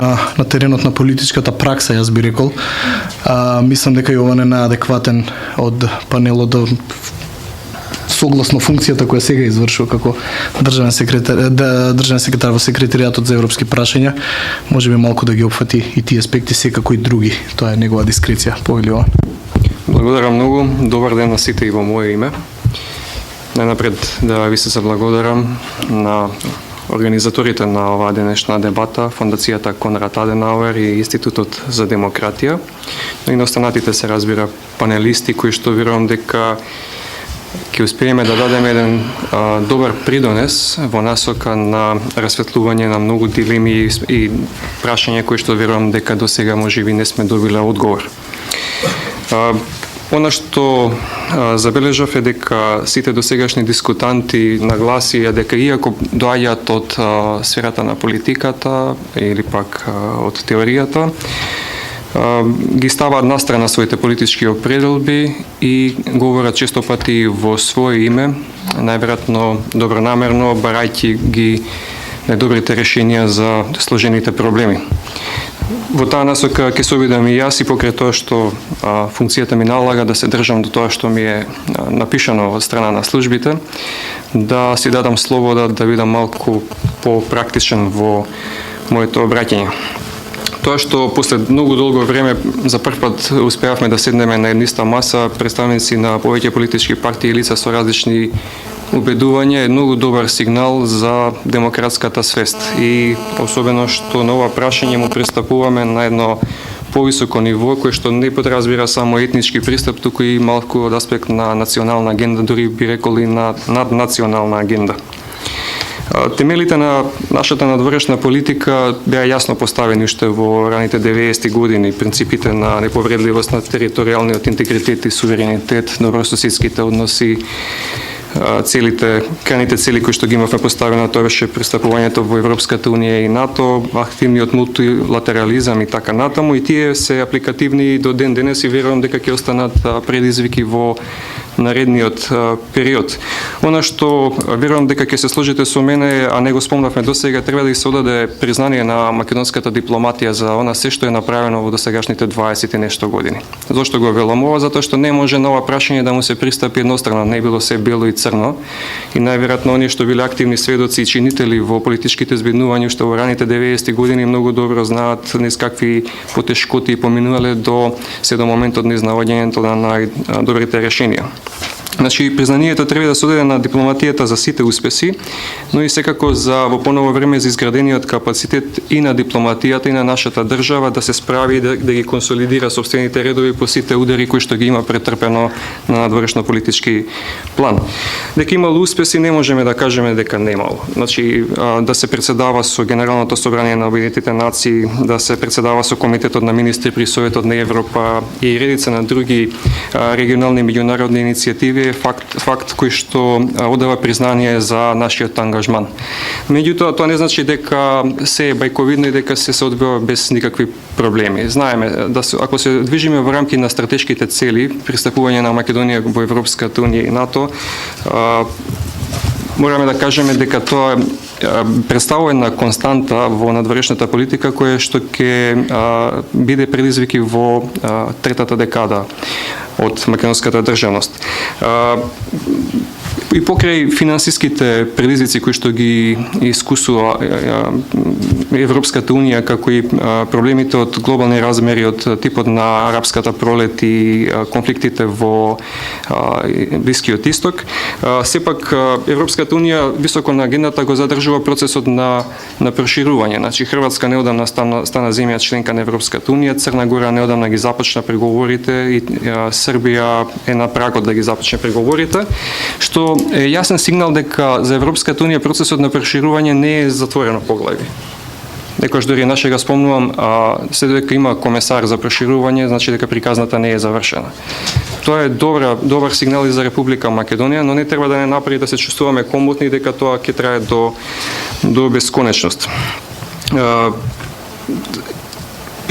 на теренот на политичката пракса, јас би рекол. Мислам дека и ова не е наадекватен од панелот согласно функцијата која сега извршува како државен секретар во секретаријатот за европски прашања. Може би малку да ги опфати и тие аспекти, секако и други. Тоа е негова дискреција. Повелио. Благодарам многу. Добар ден на сите и во моје име. Најнапред да ви се заблагодарам на организаторите на оваа денешна дебата, Фондацијата Конрад Аденауер и Институтот за демократија, но и на останатите се разбира панелисти кои што верувам дека ќе успееме да дадеме еден добар придонес во насока на расветлување на многу дилеми и прашања кои што верувам дека до сега можеби не сме добиле одговор. Она што забележав е дека сите досегашни дискутанти нагласија дека иако доаѓаат од сферата на политиката или пак од теоријата, ги ставаат настрана своите политички определби и говорат често пати во своје име, најверојатно добронамерно, барајќи ги најдобрите решенија за сложените проблеми. Во таа насока ќе се обидам и јас и покрај тоа што функцијата ми налага да се држам до тоа што ми е напишано од страна на службите, да си дадам слобода да бидам малку попрактичен во моето обраќање. Тоа што после многу долго време за прв пат успеавме да седнеме на една иста маса, представници на повеќе политички партии и лица со различни убедување е многу добар сигнал за демократската свест и особено што на ова прашање му пристапуваме на едно повисоко ниво кој што не подразбира само етнички пристап, туку и малку од аспект на национална агенда, дури би рекол и на наднационална агенда. Темелите на нашата надворешна политика беа јасно поставени уште во раните 90-ти години. Принципите на неповредливост на територијалниот интегритет и суверенитет, добрососедските односи, крајните цели кои што ги имавме поставено, тоа беше пристапувањето во Европската унија и НАТО, активниот мултилатерализам и така натаму, и тие се апликативни до ден денес и верувам дека ќе останат предизвики во наредниот период. Она што верувам дека ќе се сложите со мене, а не го спомнавме досега, треба да се одаде признание на македонската дипломатија за она се што е направено во досегашните 20 и нешто години. Зошто го велам ова? Затоа што не може на ова прашање да му се пристапи еднострано, не било се бело и црно. И најверојатно оние што биле активни сведоци и чинители во политичките збеднувања уште во раните 90-ти години многу добро знаат низ какви потешкоти поминувале се до моментот на изнаоѓањето на најдобрите решенија. Значи, признанието треба да се одаде на дипломатијата за сите успеси, но и секако за во поново време за изградениот капацитет и на дипломатијата и на нашата држава да се справи да ги консолидира сопствените редови по сите удари кои што ги има претрпено на надворешно политички план. Дека имало успеси не можеме да кажеме дека немало. Значи, да се председава со Генералното собрание на Обединетите нации, да се председава со Комитетот на министри при Советот на Европа и редица на други регионални меѓународни иницијативи е факт кој што одава признание за нашиот ангажман. Меѓутоа, тоа не значи дека се е бајковидно и дека се одвива без никакви проблеми. Знаеме, ако се движиме во рамки на стратешките цели, пристапување на Македонија во Европската унија и НАТО, мораме да кажеме дека тоа представува една константа во надворешната политика која што ќе биде предизвики во третата декада од македонската државност. И покрај финансиските предизвици кои што ги искусува Европската унија, како и проблемите од глобални размери од типот на арапската пролет и конфликтите во Блискиот исток, сепак Европската унија високо на агендата го задржува процесот на проширување. Значи, Хрватска неодамна стана земја членка на Европската унија, Црна Гора неодамна ги започна преговорите и Србија е на прагот да ги започне преговорите, што е јасен сигнал дека за Европската унија процесот на проширување не е затворено поглави. Некојаш дури нашега спомнувам, се дека има комесар за проширување, значи дека приказната не е завршена. Тоа е добар сигнал и за Република Македонија, но не треба да не направи да се чувствуваме комотни дека тоа ќе трае до бесконечност.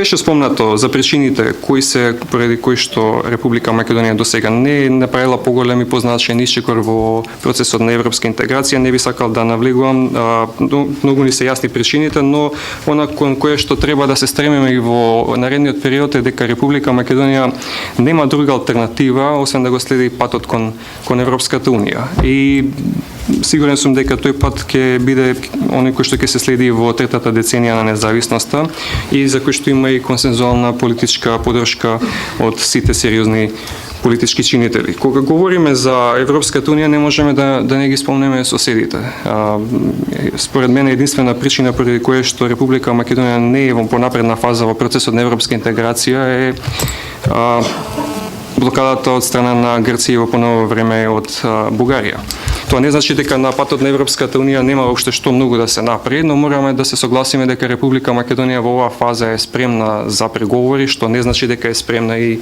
Беше спомнато за причините поради кои што Република Македонија досега не направила поголеми позначен исчекор во процесот на европска интеграција. Не би сакал да навлегувам, многу ни се јасни причините, но она кон кое што треба да се стремиме и во наредниот период е дека Република Македонија нема друга алтернатива освен да го следи патот кон Европската унија. И сигурен сум дека тој пат ќе биде оној кој што ќе се следи во третата деценија на независноста и за кој што има и консензуална политичка поддршка од сите сериозни политички чинители. Кога говориме за Европската унија, не можеме да не ги спомнеме соседите. Според мене единствена причина поради која што Република Македонија не е во понапредна фаза во процесот на европска интеграција е блокадата од страна на Грција во поново време од Бугарија. Тоа не значи дека на патот на Европската унија нема уште што многу да се направи, но мораме да се согласиме дека Република Македонија во оваа фаза е спремна за преговори, што не значи дека е спремна и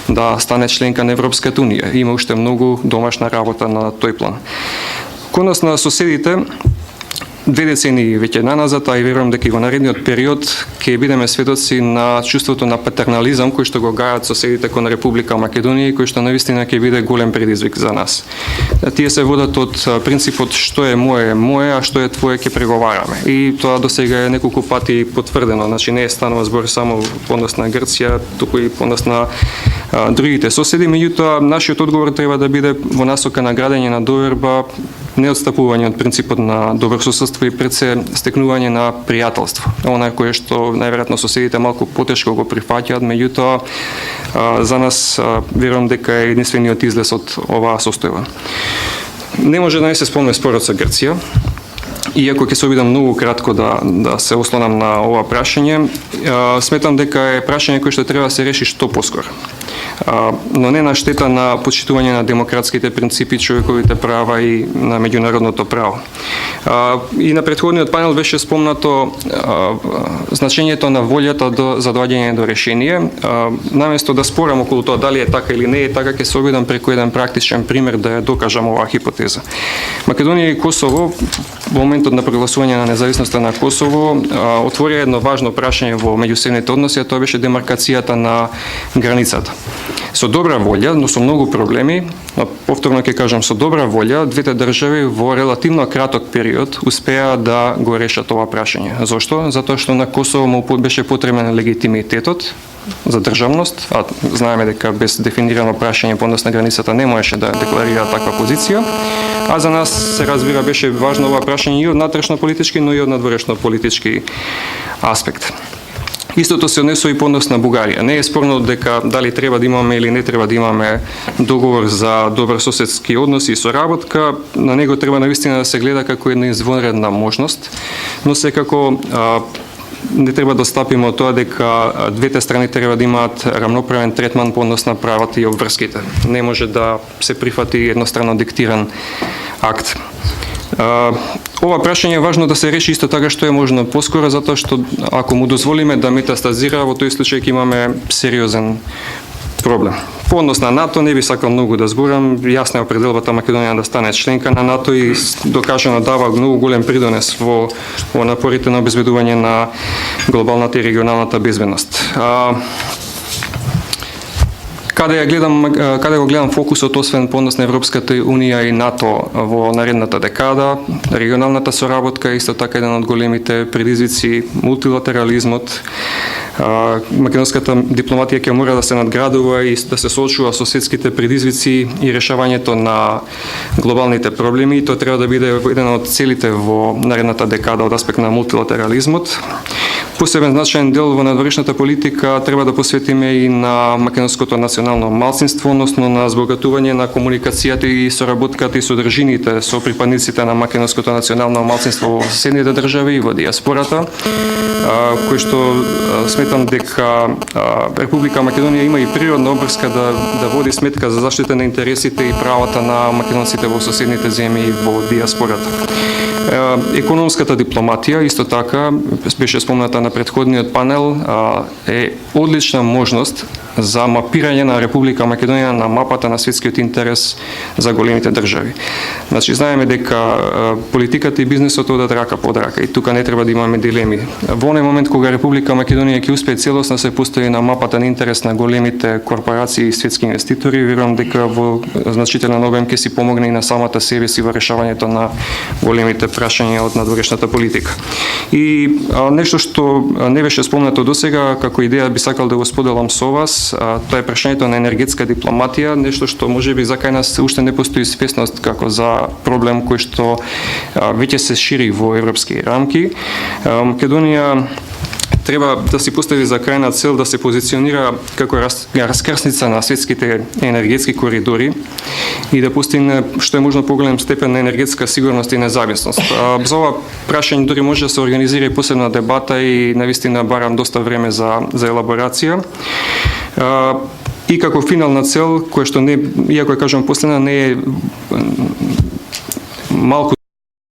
да стане членка на Европската унија. Има уште многу домашна работа на тој план. Кон нас на соседите 2 децении веќе наназад, а и верувам дека и во наредниот период ќе бидеме сведоци на чувството на патернализам кој што го гајат соседите кон Република Македонија и кој што навистина ќе биде голем предизвик за нас. Тие се водат од принципот што е мое, а што е твое ќе преговараме. И тоа досега е неколку пати потврдено, значи не е станува збор само по однос на Грција, туку и по однос на другите соседи, меѓутоа нашиот одговор треба да биде во насока на градење на доверба, не отстапување од принципот на добро соседство и пред се стекнување на пријателство. Она кое што најверојатно соседите малку потешко го прифаќаат, меѓутоа за нас верувам дека е единствениот излез од оваа состојба. Не може да не се спомне спорот со Грција. Иако ќе се обидам многу кратко да се ослонам на ова прашање, сметам дека е прашање кое што треба да се реши што поскоро. Но не на штета на почитување на демократските принципи, човековите права и на меѓународното право. И на претходниот панел беше спомнато значењето на волјата за доаѓање до решение. Наместо да спорам околу тоа дали е така или не е така, ќе се обидам преку еден практичен пример да ја докажам оваа хипотеза. Македонија и Косово во моментот на прогласување на независноста на Косово отворија едно важно прашање во меѓусебните односи, а тоа беше демаркацијата на границата. Со добра волја, но со многу проблеми, повторно ќе кажам со добра волја, двете држави во релативно краток период успеа да го решат ова прашање. Зошто? Затоа што на Косово му беше потребен легитимитетот за државност, а знаеме дека без дефинирано прашање по однос на границата не можеше да декларира таква позиција, а за нас се разбира беше важно ова прашање и од натрешно политички, но и од надворешно политички аспект. Истото се однесува и по однос на Бугарија. Не е спорно дека дали треба да имаме или не треба да имаме договор за добрососедски односи и соработка, на него треба навистина да се гледа како една извонредна можност, но секако не треба да стапиме од тоа дека двете страни треба да имаат рамноправен третман по однос на правата и обврските. Не може да се прифати едностранно диктиран акт. Ова прашање е важно да се реши исто така што е можно поскоро, затоа што ако му дозволиме да метастазира, во тој случај ќе имаме сериозен проблем. По однос на НАТО не би сакал многу да зборам, јасна е определбата Македонија да стане членка на НАТО и докажано дава многу голем придонес во напорите на обезбедување на глобалната и регионалната безбедност. Каде го гледам фокусот освен по однос на Европската унија и НАТО во наредната декада, регионалната соработка е исто така еден од големите предизвици, мултилатерализмот. Македонската дипломатија ќе мора да се надградува и да се соочува со светските предизвици и решавањето на глобалните проблеми. Тоа треба да биде еден од целите во наредната декада од аспект на мултилатерализмот. Посебен значаен дел во надворешната политика треба да посветиме и на македонското национално малцинство, односно на збогатување на комуникацијата и соработката и содржините со припадниците на македонското национално малцинство во соседните држави и во диаспората, кој што сметам дека Република Македонија има и природна обврска да води сметка за заштита на интересите и правата на македонците во соседните земји и во диаспората. Економската дипломатија исто така беше спомната на претходниот панел, е одлична можност за мапирање на Република Македонија на мапата на светскиот интерес за големите држави. Значи, знаеме дека политиката и бизнисот одат рака под рака и тука не треба да имаме дилеми. Во оној момент кога Република Македонија ќе успее целосно да се постави на мапата на интерес на големите корпорации и светски инвеститори, верувам дека во значителен обем ќе си помогне и на самата себе си во решавањето на големите прашања од надворешната политика. И нешто што не беше спомнато досега, како идеја би сакал да го споделам со вас, тоа е прашањето на енергетска дипломатија, нешто што можеби за кај нас уште не постои свесност како за проблем кој што веќе се шири во европски рамки. Македонија треба да си постави за крајна цел да се позиционира како раскрсница на светските енергетски коридори и да постигне што е можно поголем степен на енергетска сигурност и независност. За ова прашање дури може да се организира и посебна дебата и навистина барам доста време за елаборација. И како финална цел, која што не, иако ја кажам последна, не е малку